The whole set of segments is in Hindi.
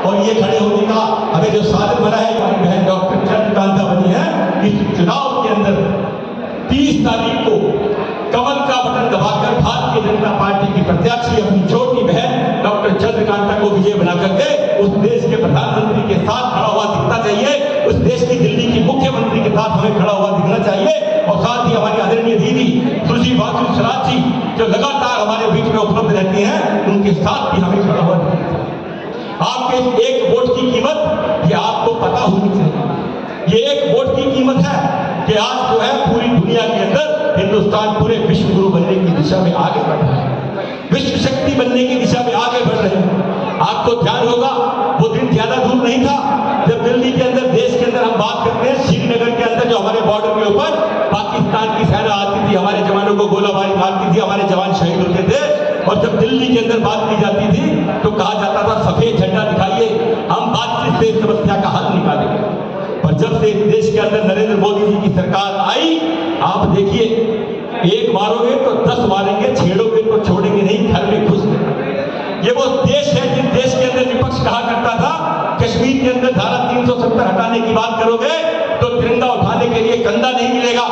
और ये खड़े होने का हमें जो साधन बना है, हमारी बहन डॉक्टर चंद्रकांता बनी है। इस चुनाव के अंदर 30 तारीख को कमल का बटन दबाकर भारतीय जनता पार्टी की प्रत्याशी अपनी छोटी बहन डॉक्टर चंद्रकांता को विजय बना करके उस देश के प्रधानमंत्री के साथ खड़ा हुआ दिखना चाहिए। उस देश की दिल्ली की मुख्यमंत्री के साथ हमें खड़ा हुआ दिखना चाहिए। और साथ ही हमारी आदरणीय दीदी सुश्री वासु स्वराज जी जो लगातार हमारे बीच में उपलब्ध रहती हैं, उनके साथ भी हमें खड़ा हुआ दिखना चाहिए। आपके इस एक वोट की कीमत ये आपको पता होनी चाहिए। ये एक वोट की कीमत है कि आज जो है पूरी दुनिया के अंदर हिंदुस्तान पूरे विश्व गुरु बनने की दिशा में आगे बढ़ रहा है, विश्व शक्ति बनने की दिशा में आगे बढ़ रहे हैं। आपको ध्यान होगा वो दिन ज्यादा दूर नहीं था जब दिल्ली के अंदर, देश के अंदर हम बात करते हैं, श्रीनगर के अंदर जो हमारे बॉर्डर के ऊपर पाकिस्तान की सेना आती थी, हमारे जवानों को गोलाबारी मारती थी, हमारे जवान शहीद होते थे। और जब दिल्ली के अंदर बात की जाती थी तो कहा जाता था सफेद झंडा दिखाइए, हम बातचीत से इस समस्या का हल निकालेंगे। पर जब से इस देश के अंदर नरेंद्र मोदी जी की सरकार आई, आप देखिए, एक मारोगे तो 10 मारेंगे, छेड़ोगे तो छोड़ेंगे नहीं, घर में घुस गए। ये वो देश है जिस देश के अंदर विपक्ष कहा करता था कश्मीर के अंदर धारा 370 हटाने की बात करोगे तो तिरंगा उठाने के लिए कंधा नहीं मिलेगा।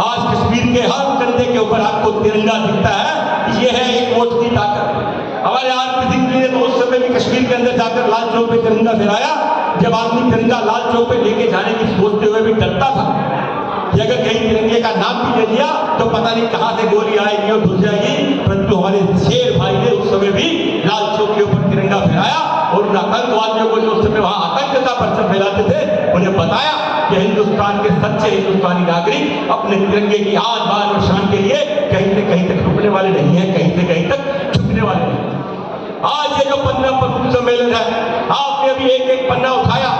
आज कश्मीर के हर कंधे के ऊपर आपको तिरंगा दिखता है। ये है एक वोट की ताकत। हमारे आरपी सिंह जी ने तो उस समय भी कश्मीर के अंदर जाकर लाल चौक पे तिरंगा फहराया, जब आदमी तिरंगा लाल चौक पे लेके जाने की सोचते हुए भी डरता था कि अगर कहीं तिरंगे का नाम भी ले लिया तो पता नहीं कहां से गोली आएगी और घुस जाएगी। परंतु हमारे शेर भाई ने उस समय भी लाल चौक के ऊपर तिरंगा फहराया और उन आतंकवादियों को जो उस समय वहां आतंक का परचम फैलाते थे उन्हें बताया कि हिंदुस्तान के सच्चे हिंदुस्तानी नागरिक अपने तिरंगे की आन बान और शान के लिए कहीं से कहीं तक रुकने वाले नहीं है, कहीं से कहीं तक झुकने वाले नहीं। आज ये जो 15 प्रमुख सम्मेलन है, आपने अभी एक एक पन्ना उठाया,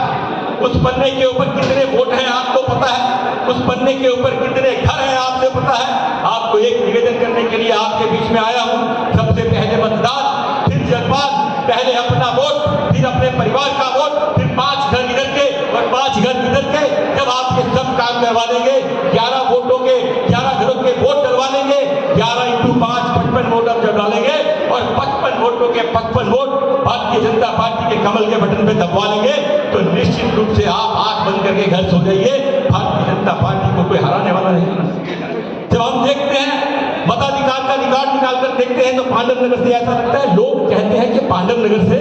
उस पन्ने के ऊपर कितने वोट हैं आपको पता है, उस पन्ने के ऊपर कितने घर हैं आपसे पता है। आपको एक निवेदन करने के लिए आपके बीच में आया हूं, सबसे पहले मतदान, फिर जज्बात, पहले अपना वोट, फिर अपने परिवार का वोट, फिर 5 घर इधर के और 5 घर इधर के। जब आप ये सब काम करवा लेंगे, 11 वोटों के 11 घरों के वोट डलवा लेंगे, 11 × 5 55 वोट आप जब डालेंगे और 55 वोटों के 55 वोट भारतीय जनता पार्टी के कमल के बटन पे दबवा लेंगे तो निश्चित रूप से आप आंख बंद करके घर सो जाइए, भारतीय जनता पार्टी को कोई हराने वाला नहीं। जब हम देखते हैं मताधिकार का रिकॉर्ड निकालकर देखते हैं तो पांडव नगर से ऐसा लगता है, लोग कहते हैं कि पांडव नगर से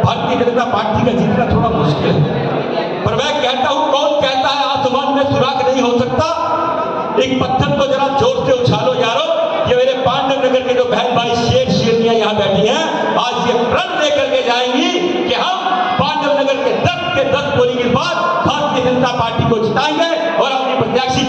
भारतीय जनता पार्टी का जीतना थोड़ा मुश्किल है। पर मैं कहता हूं, कौन कहता है आसमान में सुराख नहीं हो सकता? एक पत्थर तो जरा जोर से उछालो यारो। ये मेरे पांडव नगर के जो बहन भाई शेर शेरनियां यहाँ बैठी हैं, आज ये प्रण लेकर के जाएंगी कि हम पांडव नगर के 10 के 10 पोलिंग के बाद भारतीय जनता पार्टी को जिताएंगे और अपनी प्रत्याशी